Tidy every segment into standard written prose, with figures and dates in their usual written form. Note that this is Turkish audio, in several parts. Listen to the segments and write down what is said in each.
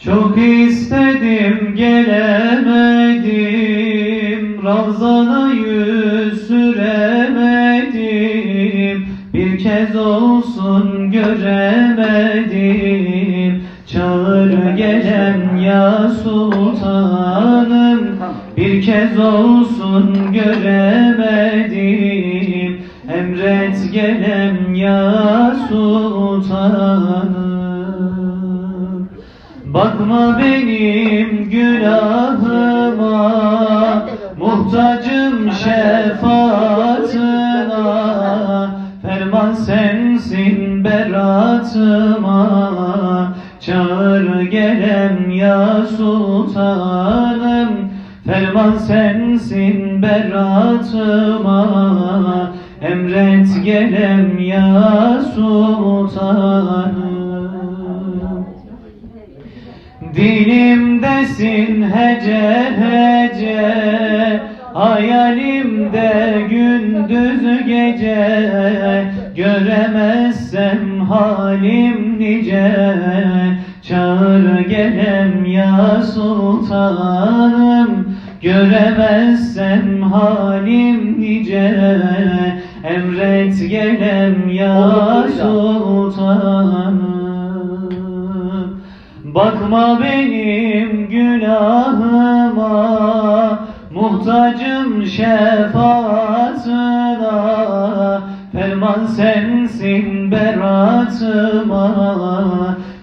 Çok istedim gelemedim, Ravzana yüz süremedim, bir kez olsun göremedim. Çağır gelen ya sultanım, bir kez olsun göremedim. Emret gelen ya sultanım. Bakma benim günahıma, muhtacım şefaatına. Ferman sensin beratıma, çağır gelen ya sultanım. Ferman sensin beratıma, emret gelen ya sultanım. Dilimdesin hece hece, hayalimde gündüz gece. Göremezsem halim nice, çağır gelen ya sultanım. Göremezsem halim nice, emret gelen ya sultanım. Bakma benim günahıma, muhtacım şefaatına. Ferman sensin beratıma,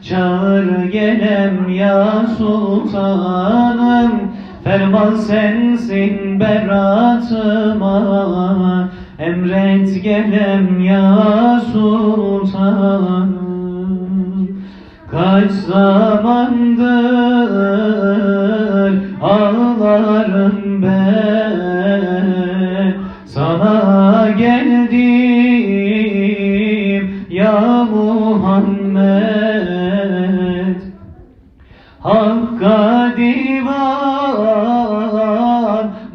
çağır gelen ya sultanım. Ferman sensin beratıma, emret gelen ya sultanım. Kaç zamandır ağlarım ben, sana geldim ya Muhammed. Hakka divan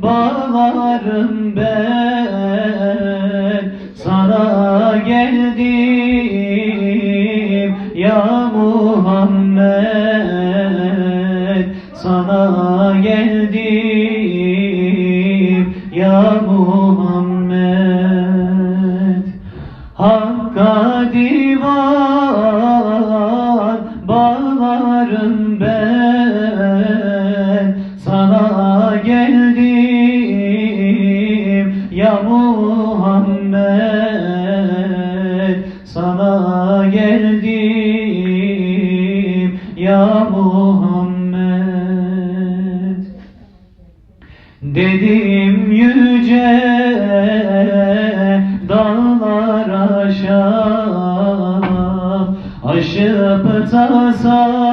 bağlarım ben, sana geldim ya Muhammed. Sana geldim ya Muhammed. Hakka divan bağlarım ben, sana geldim ya Muhammed. Sana geldim ya Muhammed. Dedim yüce dağlar aşağı, aşıp tasana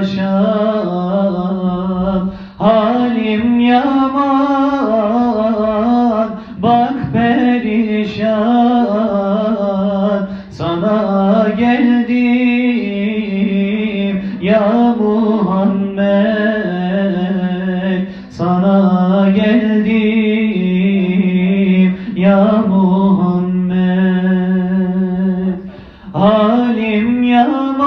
ulaşam. Halim yaman, bak perişan, sana geldim ya Muhammed. Sana geldim ya Muhammed. Halim yaman,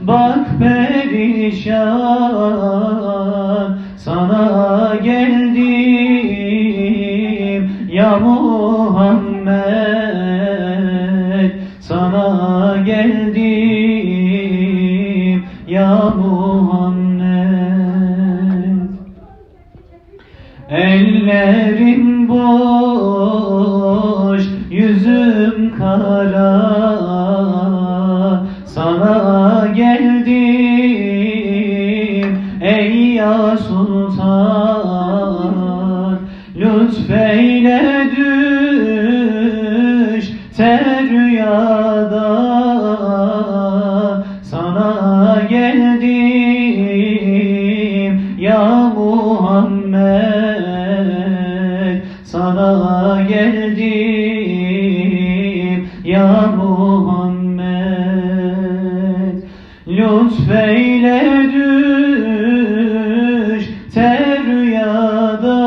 bak perişan, sana geldim ya Muhammed. Sana geldim ya Muhammed. Ellerim boş, yüzüm kara, sana geldim ey ya sultan. Lütfeyle düş rüyada, sana geldim ya Muhammed. Sana geldim ya Muhammed. Lütfeyle düş rüyada,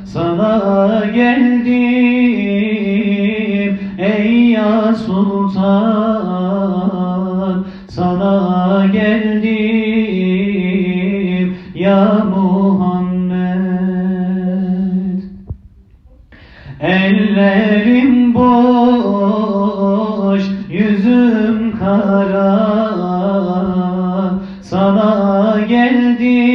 sana geldim ey ya sana geldim ya Muhammed. Ellerim boş, yüzüm kara, sana geldim